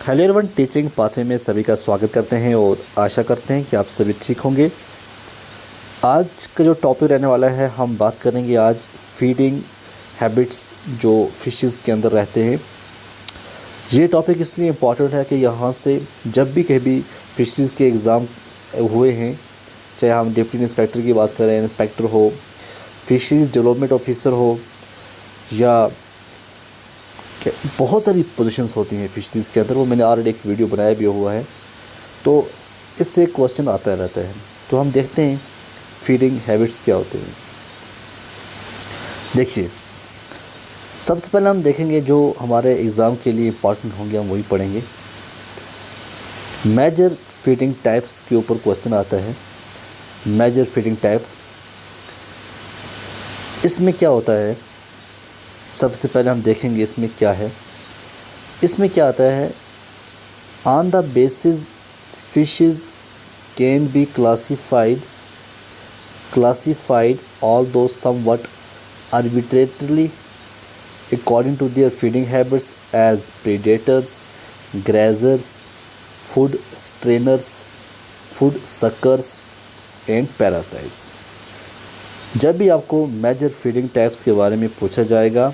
Hello everyone, teaching pathway में सभी का स्वागत करते हैं और आशा करते हैं कि आप सभी ठीक होंगे। आज का जो टॉपिक रहने वाला है, हम बात करेंगे आज फीडिंग हैबिट्स जो फिशेस के अंदर रहते हैं। ये टॉपिक इसलिए इम्पॉर्टेंट है कि यहाँ से जब भी कहीं भी फिशरीज़ के एग्ज़ाम हुए हैं, चाहे हम डिप्टी इंस्पेक्टर की बात करें, इंस्पेक्टर हो, फिशरीज़ डेवलपमेंट ऑफिसर हो, या बहुत सारी पोजीशंस होती हैं फिशरीज़ के अंदर, वो मैंने ऑलरेडी एक वीडियो बनाया भी हुआ है, तो इससे क्वेश्चन आता रहता है। तो हम देखते हैं फीडिंग हैबिट्स क्या होते हैं। देखिए, सबसे पहले हम देखेंगे जो हमारे एग्ज़ाम के लिए इम्पॉर्टेंट होंगे, हम वही पढ़ेंगे। मेजर फीडिंग टाइप्स के ऊपर क्वेश्चन आता है। मेजर फीडिंग टाइप, इसमें क्या होता है, सबसे पहले हम देखेंगे इसमें क्या है। इसमें क्या आता है, on the basis fishes can be classified although somewhat arbitrarily according to their feeding habits as predators, grazers, food strainers, food suckers and parasites। जब भी आपको मेजर फीडिंग टाइप्स के बारे में पूछा जाएगा,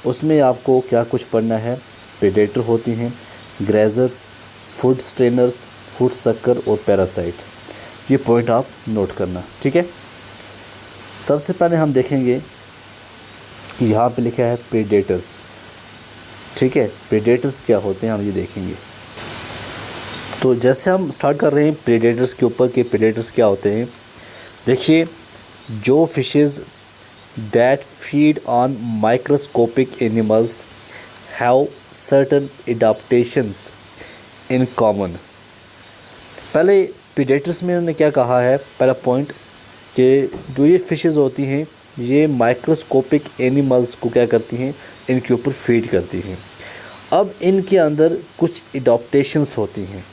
उसमें आपको क्या कुछ पढ़ना है। प्रेडेटर होती हैं, grazers, food strainers, food sucker और पैरासाइट। ये पॉइंट आप नोट करना, ठीक है। सबसे पहले हम देखेंगे, यहाँ पे लिखा है प्रेडेटर्स, ठीक है। प्रेडेटर्स क्या होते हैं हम ये देखेंगे। तो जैसे हम स्टार्ट कर रहे हैं प्रेडेटर्स के ऊपर कि प्रेडेटर्स क्या होते हैं। देखिए, जो fishes that feed on microscopic animals have certain adaptations in common. पहले प्रेडेटर्स में उन्होंने क्या कहा है, पहला पॉइंट, कि जो ये फिशेस होती हैं ये माइक्रोस्कोपिक एनिमल्स को क्या करती हैं, इनके ऊपर फीड करती हैं। अब इनके अंदर कुछ एडाप्टेशंस होती हैं।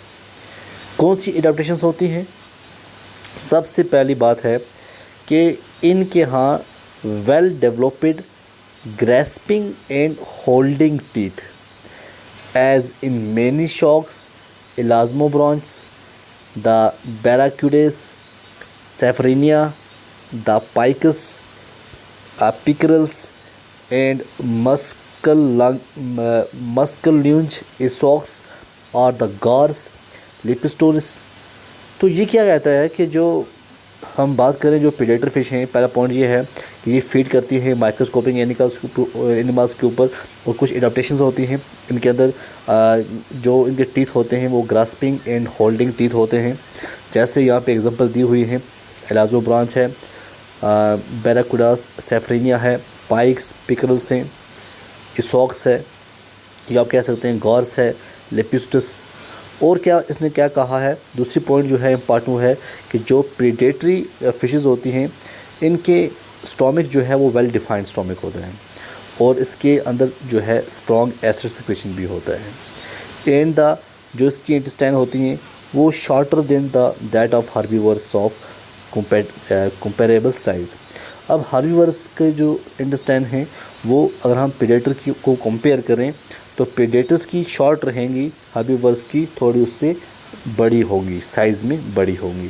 कौन सी एडाप्टेशंस होती हैं? सबसे पहली बात है कि इनके यहाँ well developed grasping and holding teeth as in many sharks, elasmobranch, the barracudas, Sphyraenidae, the pikes, pickerels and muskellunge Esox और द गार्स लिपिस्टोरिस। तो ये क्या कहता है कि जो हम बात करें जो प्रेडेटर फिश हैं, पहला पॉइंट ये है कि ये फीड करती है माइक्रोस्कोपिक एनिमल्स के ऊपर, और कुछ एडाप्टेशंस होती हैं इनके अंदर। जो इनके टीथ होते हैं वो ग्रास्पिंग एंड होल्डिंग टीथ होते हैं। जैसे यहाँ पे एग्जांपल दी हुई है, एलाजोब्रांच है, बैराकुडास, सेफरीनिया है, पाइक्स, पिकरल्स हैं, इसॉक्स है, या आप कह सकते हैं गॉर्स है, लेपिस्टस। और क्या इसने क्या कहा है, दूसरी पॉइंट जो है इम्पॉर्टेंट है कि जो प्रीडेटरी फिशेस होती हैं इनके स्टोमिक जो है वो वेल डिफाइंड स्टोमिक होता है, और इसके अंदर जो है स्ट्रॉन्ग एसिड सिक्रेशन भी होता है। एंड द जो इसकी इंटेस्टाइन होती हैं वो shorter than the that of herbivores of comparable size. अब हर्बीवर्स के जो इंटेस्टाइन हैं वो अगर हम प्रेडेटर को कंपेयर करें तो प्रेडेटर्स की शॉर्ट रहेंगी, हर्बीवर्स की थोड़ी उससे बड़ी होगी, साइज़ में बड़ी होगी।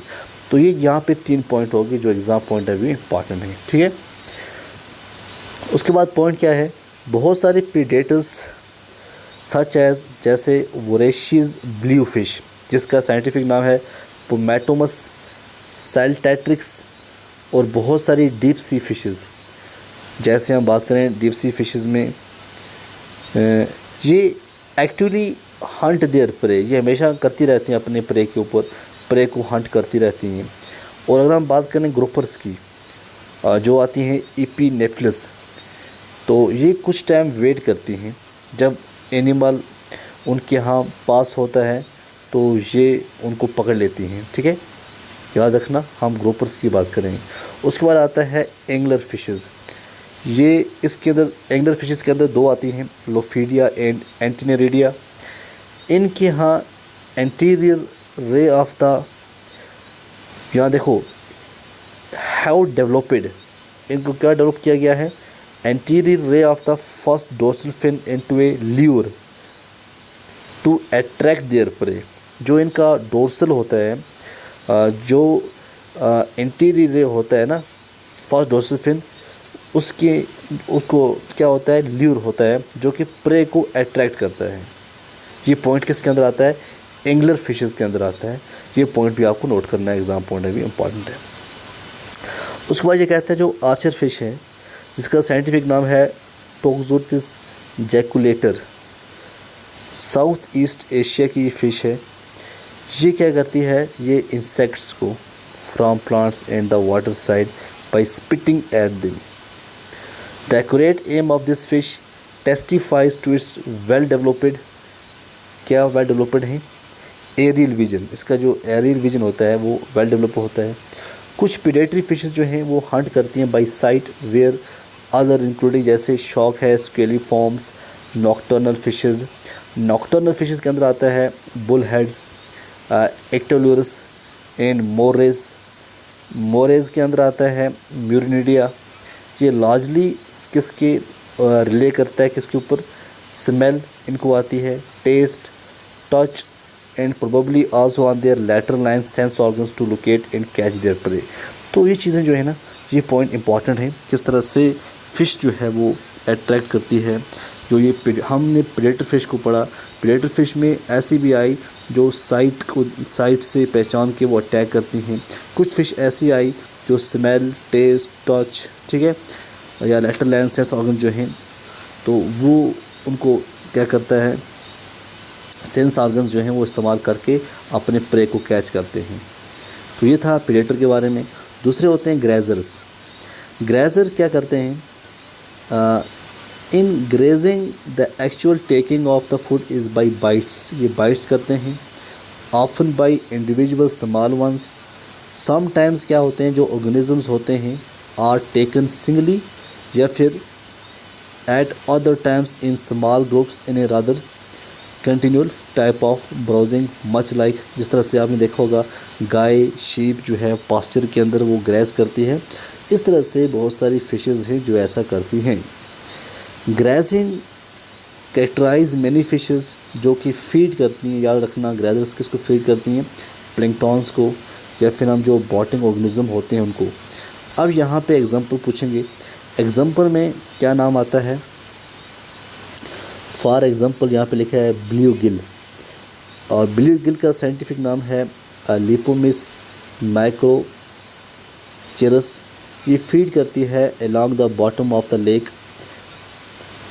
तो ये यहाँ पे 3 पॉइंट होगी जो exam point of view important है, ठीक है। उसके बाद पॉइंट क्या है, बहुत सारे प्रेडेटर्स सच एज जैसे वोरेशियस ब्लू फिश, जिसका साइंटिफिक नाम है पोमेटोमस सैल्टेट्रिक्स, और बहुत सारी डीप सी फिशेस। जैसे हम बात करें डीप सी फिशेस में, ये एक्चुअली हंट देयर प्रे, ये हमेशा करती रहती हैं अपने प्रे के ऊपर, प्रे को हंट करती रहती हैं। और अगर हम बात करें ग्रुपर्स की, जो आती हैं इपिनेफ्लस, तो ये कुछ टाइम वेट करती हैं, जब एनिमल उनके यहाँ पास होता है तो ये उनको पकड़ लेती हैं, ठीक है, याद रखना, हम ग्रुपर्स की बात करेंगे। उसके बाद आता है एंगलर फिशेस। ये इसके अंदर एंगलर फिशेस के अंदर 2 आती हैं, लोफीडिया एंड एंटिनेरिडिया। इनके यहाँ एंटीरियर रे ऑफ द, यहाँ देखो, हैव डेवलप्ड, इनको क्या डेवलप किया गया है, anterior ray of the first dorsal fin into a lure to attract their prey. जो इनका डोर्सल होता है, जो इंटीरियर होता है ना, फर्स्ट डोर्सल फिन, उसके उसको क्या होता है, ल्यूर होता है जो कि प्रे को अट्रैक्ट करता है। ये पॉइंट किसके अंदर आता है, एंगलर फिशेस के अंदर आता है। ये पॉइंट भी आपको नोट करना है, एग्जाम पॉइंट भी इंपॉर्टेंट है। उसके बाद ये कहते हैं जो आर्चर फिश है, जिसका साइंटिफिक नाम है टोक्सोटिस जैकुलेटर, साउथ ईस्ट एशिया की ये फिश है। ये क्या करती है, ये इंसेक्ट्स को from plants and the water side by spitting at them. The accurate aim of this fish testifies to its well developed, क्या वेल डेवलप्ड है, एरियल विजन। इसका जो एरियल विजन होता है वो वेल डेवलप होता है। कुछ प्रेडेटरी फिशेस जो हैं वो हंट करती हैं by sight where other including, जैसे शॉक है, scaly forms, nocturnal fishes. Nocturnal fishes के अंदर आता है bullheads, Ictalurus and morays. Morays के अंदर आता है म्यूरिनिडिया। ये लार्जली किसके रिले करता है, किसके ऊपर, स्मेल इनको आती है, taste, touch and probably also on their lateral line sense organs to locate and catch their prey. तो ये चीज़ें जो है ना, ये पॉइंट इंपॉर्टेंट है, किस तरह से फ़िश जो है वो अट्रैक्ट करती है। जो ये हमने प्रेडेटर फिश को पढ़ा, प्रेडेटर फिश में ऐसी भी आई जो साइट से पहचान के वो अटैक करती हैं। कुछ फ़िश ऐसी आई जो स्मेल, टेस्ट, टच, ठीक है, या लैटरल लाइन सेंस ऑर्गन जो हैं, तो वो उनको क्या करता है, सेंस ऑर्गन्स जो हैं वो इस्तेमाल करके अपने प्रे को कैच करते हैं। तो ये था प्रेडेटर के बारे में। दूसरे होते हैं ग्रेजर्स। ग्रेजर क्या करते हैं, in grazing the actual taking off the food is by bites. ये बाइट्स करते हैं, often by individual small ones. Sometimes क्या होते हैं, जो ऑर्गेनिजम्स होते हैं आर टेकन सिंगली या फिर eight other times in small groups in A rather continual type of browsing much like. जिस तरह से आपने देखा होगा गाय, शीप जो है पास्चर के अंदर वो ग्रेस करती है, इस तरह से बहुत सारी फिशेज़ हैं जो ऐसा करती हैं। ग्रेजिंग कैरेक्टराइज मैनी फिशेज़ जो कि फीड करती हैं, याद रखना ग्रेजर्स किसको फीड करती हैं, प्लैंक्टॉन्स को, या फिर हम जो बॉटिंग ऑर्गेनिज्म होते हैं उनको। अब यहाँ पे एग्जांपल पूछेंगे, एग्जांपल में क्या नाम आता है, फॉर एग्जांपल यहाँ पे लिखा है ब्लू गिल, और ब्लू गिल का साइंटिफिक नाम है लिपोमिस माइक्रोचेरस। ये फीड करती है along the bottom of the lake.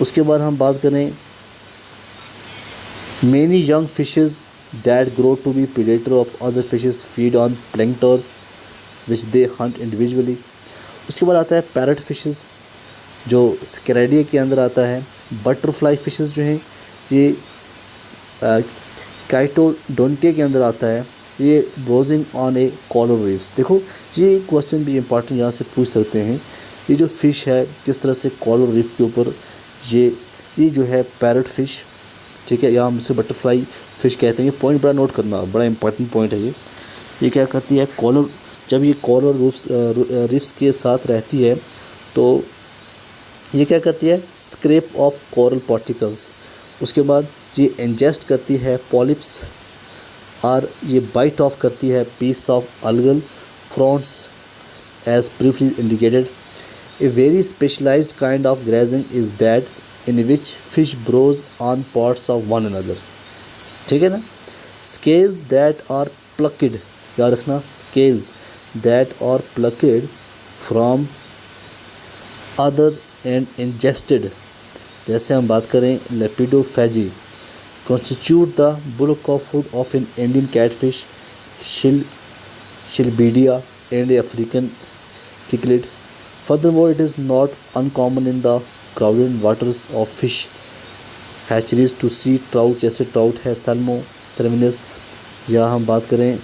उसके बाद हम बात करें many young fishes that grow to be predator of other fishes feed on planktons which they hunt individually. उसके बाद आता है पैरट फिशेस जो स्कैरिडिया के अंदर आता है। बटरफ्लाई फिशेस जो हैं ये काइटोडोंटिया के अंदर आता है। ये browsing on A coral reefs. देखो ये क्वेश्चन भी इंपॉर्टेंट यहाँ से पूछ सकते हैं, ये जो फ़िश है किस तरह से कोरल रीफ के ऊपर ये जो है पैरट फिश, ठीक है, या हम इसे बटरफ्लाई फ़िश कहते हैं। ये पॉइंट बड़ा नोट करना, बड़ा इंपॉर्टेंट पॉइंट है ये क्या करती है, कोरल, जब ये कोरल रीफ्स के साथ रहती है तो ये क्या करती है, स्क्रैप ऑफ कोरल पार्टिकल्स। उसके बाद ये इंजेस्ट करती है पॉलिप्स, और ये बाइट ऑफ करती है piece of algal fronds as previously indicated. A very specialised kind of grazing is that in which fish browse on parts of one another, ठीक है ना। स्केल्स दैट आर प्लक्ड, याद रखना, scales that are plucked from other and ingested. जैसे हम बात करें लेपिडोफेजी constitute the bulk of food of an Indian catfish, Shilbidia and African cichlid. Furthermore, it is not uncommon in the crowded waters of fish hatcheries to see trout, जैसे trout है salmo salmonus, या हम बात करें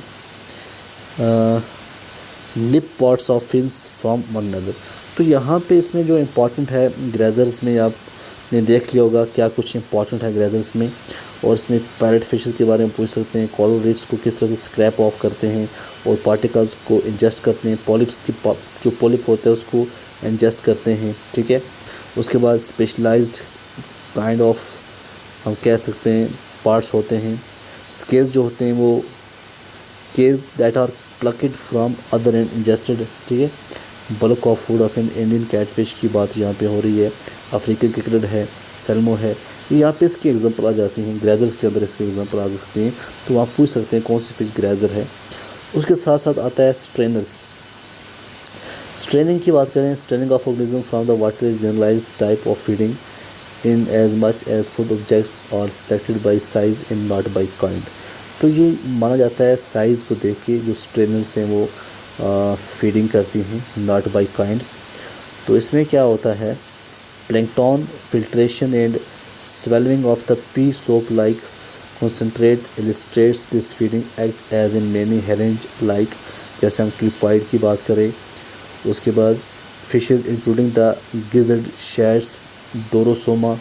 lip pods of fins from one another। तो यहाँ पे इसमें जो इम्पोर्टेंट है ग्रेजर्स में आपने देख लिया होगा क्या कुछ इम्पोर्टेंट है ग्रेजर्स में, और इसमें पैरेट फिशेस के बारे में पूछ सकते हैं, कोरल रीफ्स को किस तरह से स्क्रैप ऑफ करते हैं और पार्टिकल्स को इंजेस्ट करते हैं, पॉलिप्स की जो पॉलिप होता है उसको इंजेस्ट करते हैं, ठीक है। उसके बाद स्पेशलाइज्ड काइंड ऑफ हम कह सकते हैं पार्ट्स होते हैं। स्केल्स जो होते हैं वो scales that are plucked from other and ingested, ठीक है। Bulk of food of an Indian catfish की बात यहाँ पे हो रही है। अफ्रीकन क्रिकेट है, सेल्मो है, ये यहाँ पे इसकी एग्जांपल आ जाती हैं। ग्रेजर्स के अंदर इसकी एग्जांपल आ सकती हैं, तो आप पूछ सकते हैं कौन सी फिश ग्रेजर है। उसके साथ साथ आता है स्ट्रेनर्स। स्ट्रेनिंग की बात करें, straining of organism from the water is generalised type of feeding in as much as food objects और selected by size in not by kind. तो ये माना जाता है साइज़ को देख के जो स्ट्रेनर्स हैं वो फीडिंग करती हैं, नॉट बाई काइंड। तो इसमें क्या होता है, plankton filtration and swallowing of the pea soap like concentrate illustrates this feeding act as in many herring like, जैसे हम क्रिपाइड की बात करें। उसके बाद fishes including the gizzard shades डोरोसोमा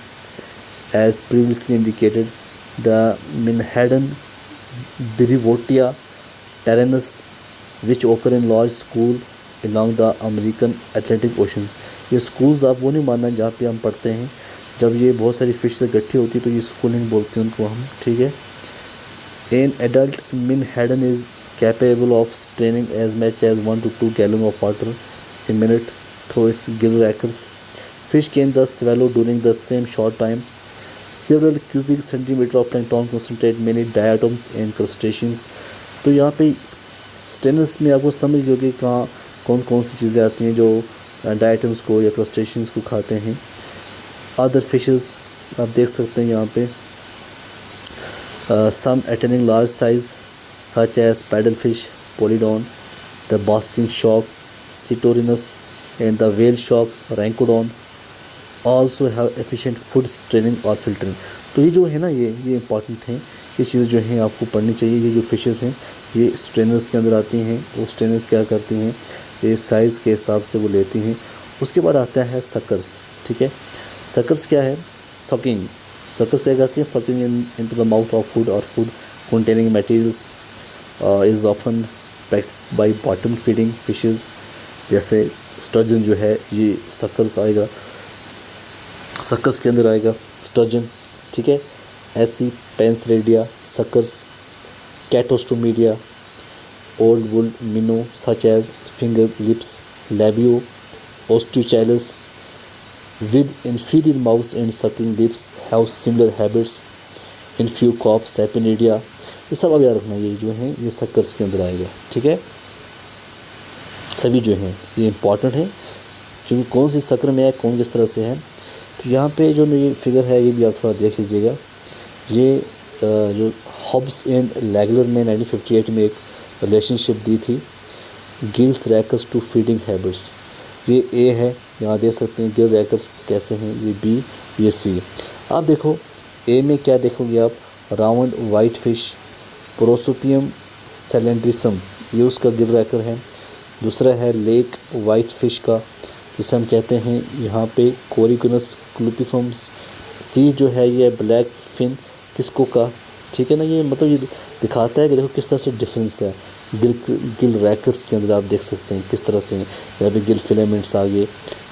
as previously indicated, the menhaden Birevotia tyrannus which occur in large school along the American Atlantic Oceans। ये schools आप वो नहीं मानना जहाँ पे हम पढ़ते हैं, जब ये बहुत सारी फिश से इकट्ठी होती है तो ये स्कूलिंग बोलते हैं उनको हम, ठीक है। An adult menhaden is capable of straining as much as 1 to 2 gallons of water a minute through its gill rackers. Fish can thus swallow during the same short time several cubic centimeter of plankton concentrate many diatoms and crustaceans। तो यहाँ पे stannous में आपको समझ गए कि कहाँ कौन कौन सी चीज़ें आती हैं जो डायटम्स को या क्रस्टेशियंस को खाते हैं। अदर फिशेस आप देख सकते हैं यहाँ पे, some attaining large size such as paddle fish, Polyodon, the basking shark, Cetorhinus and the whale shark, Rhincodon also have efficient food straining और फिल्टरिंग। तो ये जो है ना, ये इंपॉर्टेंट हैं, ये चीज़ें जो हैं आपको पढ़नी चाहिए। ये जो फिशेस हैं ये स्ट्रेनर्स के अंदर आती हैं। वो स्ट्रेनर्स क्या करती हैं, ये साइज़ के हिसाब से वो लेती हैं। उसके बाद आता है सकर्स, ठीक है। सकर्स क्या है, सकिंग। सकर्स क्या करती हैं, sucking into the mouth of food और food containing materials is often practised by bottom feeding fishes. जैसे स्टर्जन जो है ये सकर्स आएगा, सकर्स के अंदर आएगा स्टर्जन, ठीक है। Acipenseridae suckers, Catostomidae, old world minnow such as finger lips, Labeo, Osteochilus with inferior mouths and sucking lips have similar habits in few corps, sapinidia। ये सब अब याद रखना, ये जो है ये सकर्स के अंदर आएगा, ठीक है। सभी जो हैं ये इंपॉर्टेंट है क्योंकि कौन सी सकर में है, कौन किस तरह से है। तो यहाँ पे जो ये फिगर है ये भी आप थोड़ा देख लीजिएगा। ये जो हॉब्स एंड लैगलर ने 1958 में एक रिलेशनशिप दी थी, गिल्स रैकर्स टू फीडिंग हैबिट्स। ये ए है, यहाँ देख सकते हैं गिल रैकर्स कैसे हैं, ये बी, ये सी। आप देखो ए में क्या देखोगे आप, राउंड वाइट फिश प्रोसोपियम सेलेंड्रिसम, ये उसका गिल रैकर है। दूसरा है लेक वाइट फिश का, जिसे हम कहते हैं यहाँ पे कोरिकुनस क्लूपिफम्स। सी जो है ये ब्लैक फिन किसको का, ठीक है ना। ये मतलब ये दिखाता है कि देखो किस तरह से डिफरेंस है। गिल रैकर्स के अंदर आप देख सकते हैं किस तरह से हैं, यहाँ पे गिल फिलामेंट्स आ गए,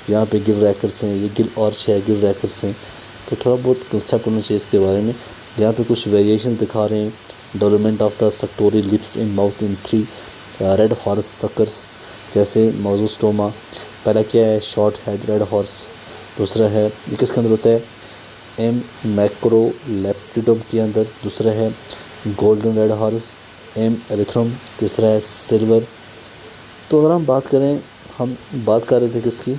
यहाँ पे गिल रैकर्स हैं, ये गिल ऑर्च है, गिल रैकर्स हैं। तो थोड़ा बहुत कंसेप्ट होना चाहिए इसके बारे में। यहाँ पे कुछ वेरिएशन दिखा रहे हैं, development of the suctorial lips in mouth in 3 red horse suckers, जैसे मोजोस्टोमा। पहला क्या है, शॉर्ट हेड रेड हॉर्स। दूसरा है ये किसके अंदर होता है, एम मैक्रोलेप्टिडम के अंदर। दूसरा है गोल्डन रेड हॉर्स, एम एरिथ्रम। तीसरा है सिल्वर। तो अगर हम बात करें, हम बात कर रहे थे किसकी,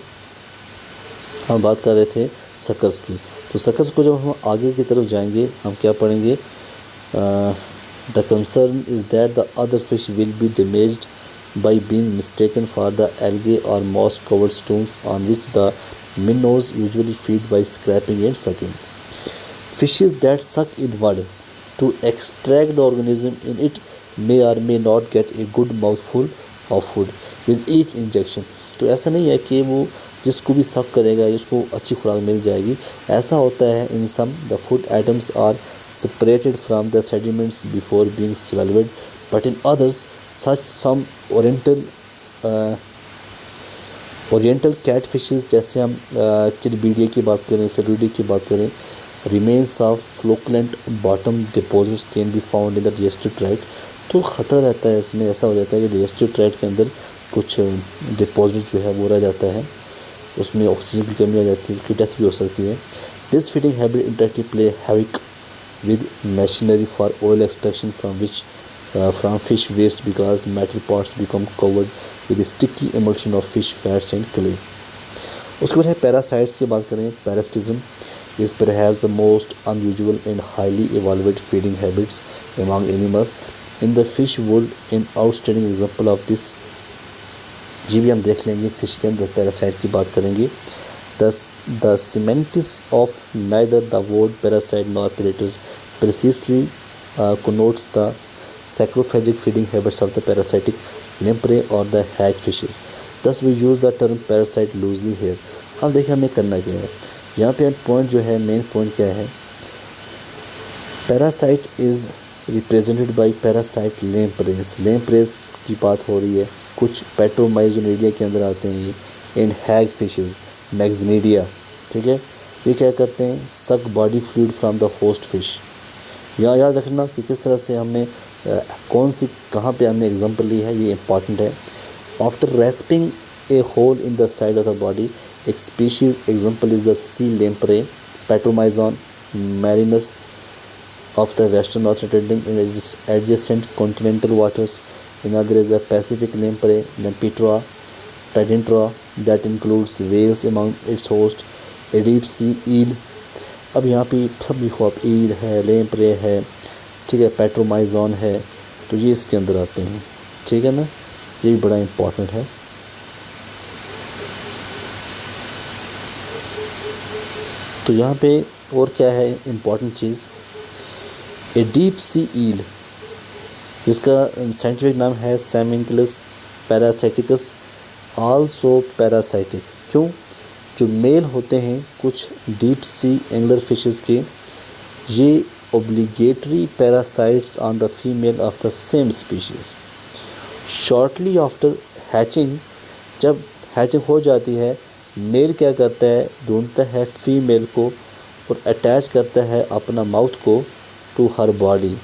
हम बात कर रहे थे सकर्स की। तो सकर्स को जब हम आगे की तरफ जाएंगे हम क्या पढ़ेंगे, the concern is that the other fish will be damaged by being mistaken for the algae or moss covered stones on which the minnows usually feed by scraping and sucking. Fishes that suck inward to extract the organism in it may or may not get a good mouthful of food with each injection। तो ऐसा नहीं है कि वो जिसको भी सक करेगा उसको अच्छी खुराक मिल जाएगी, ऐसा होता है। In some the food items are separated from the sediments before being swallowed, but in others such some oriental catfishes, जैसे हम चिरबीडिया की बात करें, सेलुडी की बात करें, remains of flocculent bottom deposits can be found in the digestive tract. तो ख़तरा रहता है इसमें, ऐसा हो जाता है कि डाइजेस्टिव ट्रैक्ट के अंदर कुछ डिपॉजिट जो है वो रह जाता है, उसमें ऑक्सीजन की कमी आ जाती है, उसकी डेथ भी हो सकती है। This feeding habit indirectly play havoc with machinery for oil extraction from fish waste because metal parts become covered with a sticky emulsion of fish fats and clay। उसके बाद है पैरासाइट्स की बात करें। Parasitism is perhaps the most unusual and highly evolved feeding habits among animals in the fish world। an outstanding example of this जी भी हम देख लेंगे, फिश के अंदर पैरासाइट की बात करेंगे। The semantics of neither the word parasite nor predator precisely connotes the saprophagic feeding habits of the parasitic lamprey or the hagfishes। Thus we use the term parasite loosely here। अब देखिए हमें करना क्या है यहाँ पे। पॉइंट जो है, मेन पॉइंट क्या है, parasite is represented by parasite lampreys. Lampreys की बात हो रही है, कुछ पेट्रोमाइजोनिडिया के अंदर आते हैं ये, एंड हैग फिशेज़ मैग्जीनिडिया। ठीक है, ये क्या करते हैं, सक body fluid from the host fish. यहाँ याद रखना कि किस तरह से हमने कौन सी कहाँ पे हमने एग्जांपल ली है, ये इंपॉर्टेंट है। After rasping a hole in the side of the body, एक species example is the sea lamprey Petromyzon marinus of the western North Atlantic in adjacent continental waters। Another is the Pacific lamprey, Lampetra tridentra, that includes whales among its hosts, a deep sea eel। अब यहाँ पे सब लिखो आप, ईल है, lamprey है, ठीक है, पैट्रोमाइजॉन है, तो ये इसके अंदर आते हैं। ठीक है ना, ये भी बड़ा इम्पोर्टेंट है। तो यहाँ पे और क्या है important cheese, a deep sea ईल, जिसका साइंटिफिक नाम है सेमिंकलस पैरासाइटिकस, आल्सो पैरासाइटिक। क्यों, जो मेल होते हैं कुछ डीप सी एंगलर फिशेस के, ये obligatory parasites on the female of the same species. Shortly after hatching, जब हैचिंग हो जाती है, मेल क्या करता है, ढूंढता है फीमेल को और अटैच करता है अपना माउथ को to her body.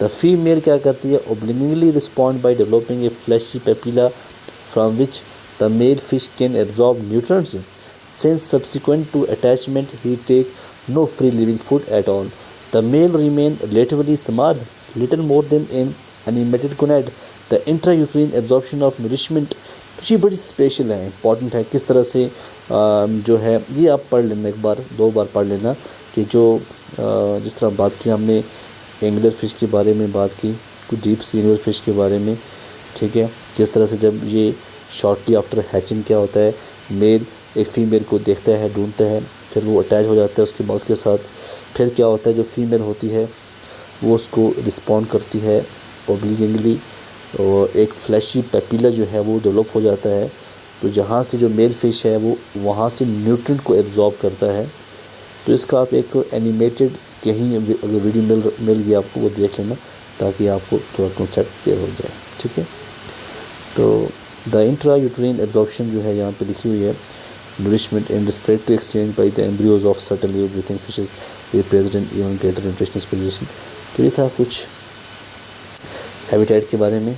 The female क्या करती है, obligingly respond by developing a fleshy papilla from which the male fish can absorb nutrients. Since subsequent to attachment he take no free living food at all. The male remain relatively small, little more than an animated gonad. The intrauterine absorption of nourishment, तो ये बड़ी special है, important है। किस तरह से जो है ये आप पढ़ लेना, एक बार दो बार पढ़ लेना कि जो जिस तरह बात की हमने एंगलर फ़िश के बारे में बात की, कुछ डीप सी एंगलर फ़िश के बारे में। ठीक है, किस तरह से जब ये शॉर्टली आफ्टर हैचिंग क्या होता है, मेल एक फ़ीमेल को देखता है, ढूंढता है, फिर वो अटैच हो जाता है उसके माउथ के साथ। फिर क्या होता है, जो फीमेल होती है वो उसको रिस्पॉन्ड करती है ओब्लिगली, और एक फ्लैशी पेपिला जो है वो डेवलप हो जाता है। तो जहाँ से जो मेल फ़िश है वो वहाँ से न्यूट्रिएंट को एब्जॉर्ब करता है। तो इसका आप एक एनिमेटेड कहीं अगर वीडियो मिल गया आपको, वो देख लेना ताकि आपको थोड़ा कॉन्सेप्ट क्लियर हो जाए। ठीक है, तो द इंट्रा यूट्रीन एब्जॉर्प्शन जो है यहाँ पे लिखी हुई है, nourishment and respiratory exchange by the embryos of certain live breathing fishes represent even greater nutritional position. तो ये था कुछ हैबिटेट के बारे में।